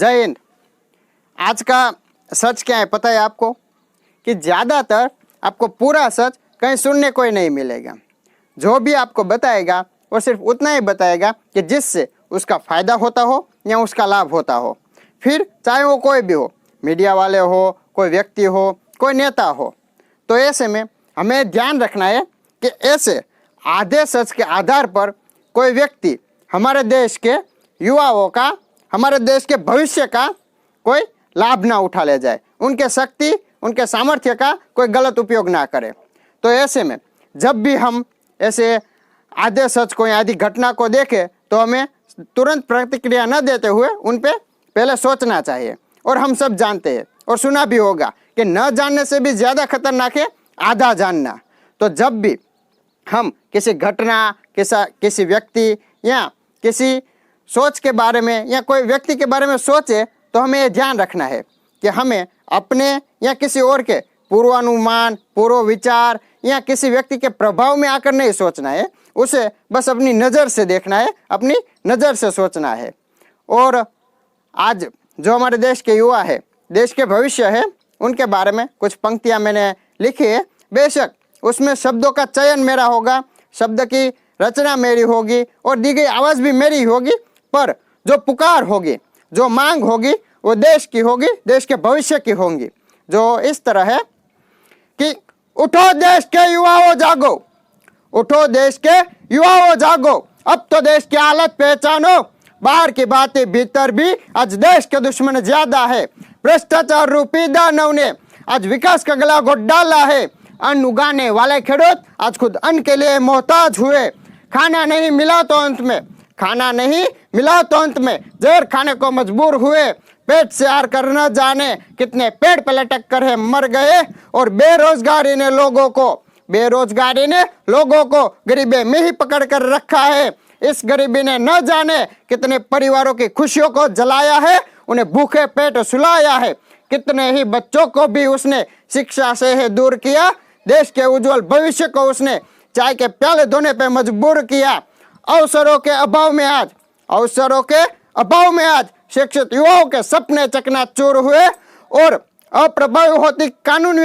जय हिंद। आज का सच क्या है पता है आपको? कि ज़्यादातर आपको पूरा सच कहीं सुनने को ही नहीं मिलेगा। जो भी आपको बताएगा वो सिर्फ उतना ही बताएगा कि जिससे उसका फ़ायदा होता हो या उसका लाभ होता हो। फिर चाहे वो कोई भी हो, मीडिया वाले हो, कोई व्यक्ति हो, कोई नेता हो। तो ऐसे में हमें ध्यान रखना है कि ऐसे आधे सच के आधार पर कोई व्यक्ति हमारे देश के युवाओं का, हमारे देश के भविष्य का कोई लाभ ना उठा ले जाए, उनके शक्ति, उनके सामर्थ्य का कोई गलत उपयोग ना करे। तो ऐसे में जब भी हम ऐसे आधे सच को या आधी घटना को देखें तो हमें तुरंत प्रतिक्रिया न देते हुए उन पे पहले सोचना चाहिए। और हम सब जानते हैं और सुना भी होगा कि न जानने से भी ज़्यादा खतरनाक है आधा जानना। तो जब भी हम किसी घटना, किसी व्यक्ति या किसी सोच के बारे में या कोई व्यक्ति के बारे में सोचे तो हमें ये ध्यान रखना है कि हमें अपने या किसी और के पूर्वानुमान, पूर्व विचार या किसी व्यक्ति के प्रभाव में आकर नहीं सोचना है। उसे बस अपनी नज़र से देखना है, अपनी नज़र से सोचना है। और आज जो हमारे देश के युवा है, देश के भविष्य है, उनके बारे में कुछ पंक्तियां मैंने लिखी है। बेशक उसमें शब्दों का चयन मेरा होगा, शब्द की रचना मेरी होगी और दी गई आवाज़ भी मेरी होगी, पर जो पुकार होगी, जो मांग होगी वो देश की होगी, देश के भविष्य की होंगी। जो इस तरह है कि उठो देश के युवाओं जागो, उठो देश के युवाओं जागो, अब तो देश की हालत पहचानो, बाहर की बातें भीतर भी आज देश के दुश्मन ज्यादा है। भ्रष्टाचार रूपी दानव ने आज विकास का गला घोट डाला है। अन्न उगाने वाले खेडूत आज खुद अन्न के लिए मोहताज हुए। खाना नहीं मिला तो अंत में, खाना नहीं मिला तो अंत में जहर खाने को मजबूर हुए। पेट से हार कर न जाने कितने पेड़ पे लटक कर है मर गए। और बेरोजगारी ने लोगों को गरीबी में ही पकड़ कर रखा है। इस गरीबी ने न जाने कितने परिवारों की खुशियों को जलाया है, उन्हें भूखे पेट सुलाया है। कितने ही बच्चों को भी उसने शिक्षा से है दूर किया। देश के उज्जवल भविष्य को उसने चाय के प्याले धोने पे मजबूर किया। अवसरों के अभाव में आज शिक्षित युवाओं के सपने चकनाचूर हुए। और अप्रभावी होती कानून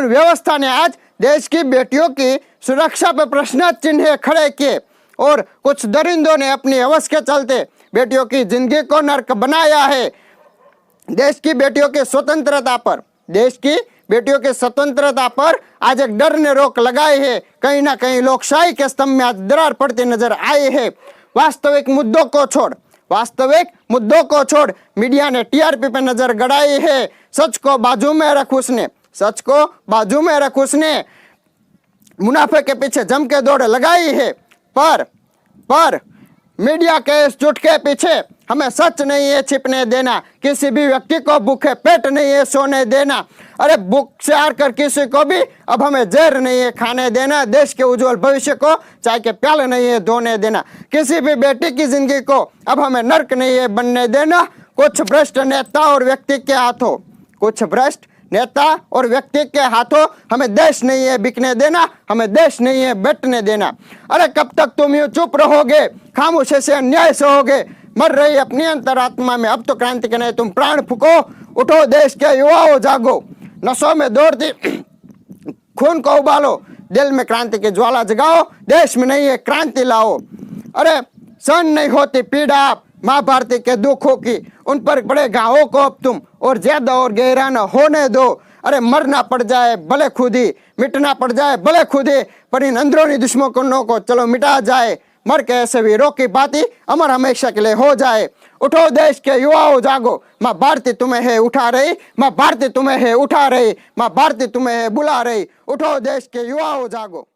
व्यवस्था ने आज देश की बेटियों की सुरक्षा पर प्रश्न चिन्ह खड़े किए। और कुछ दरिंदों ने अपनी हवस के चलते बेटियों की जिंदगी को नर्क बनाया है। देश की बेटियों की स्वतंत्रता पर आज एक डर ने रोक लगाई है। कहीं ना कहीं लोकशाही के स्तंभ में आज दरार पड़ती नजर आई है। वास्तविक मुद्दों को छोड़ मीडिया ने टीआरपी पे नजर गड़ाई है। सच को बाजू में रख उसने मुनाफे के पीछे जम के दौड़ लगाई है। पर मीडिया के इस झूठ के पीछे हमें सच नहीं है छिपने देना। किसी भी व्यक्ति को भूखे पेट नहीं है सोने देना। अरे भूख से हार कर किसी को भी अब हमें जहर नहीं है खाने देना। देश के उज्जवल भविष्य को चाय के प्याले नहीं है धोने देना। किसी भी बेटी की जिंदगी को अब हमें नर्क नहीं है बनने देना। कुछ भ्रष्ट नेता और व्यक्ति के हाथों हमें देश नहीं है बिकने देना, हमें देश नहीं है बैठने देना। अरे कब तक तुम यूं चुप रहोगे, खामोशी से अन्याय सहोगे। मर रही अपनी अंतरात्मा में अब तो क्रांति के नहीं तुम प्राण फूको। उठो देश के युवाओं जागो, नसों में दौड़ती खून को उबालो, दिल में क्रांति की ज्वाला जगाओ, देश में नहीं है क्रांति लाओ। अरे सहन नहीं होती पीड़ा माँ भारती के दुखों की, उन पर बड़े घावों को अब तुम और ज्यादा और गहरा न होने दो। अरे मरना पड़ जाए भले खुद ही, मिटना पड़ जाए भले खुद ही, पर इन अंदरूनी दुश्मनों को चलो मिटा जाए। मर के ऐसे वीरों की बाती अमर हमेशा के लिए हो जाए। उठो देश के युवाओं जागो, माँ भारती तुम्हें है उठा रही, माँ भारती तुम्हें है उठा रही, माँ भारती तुम्हें है बुला रही। उठो देश के युवाओं जागो।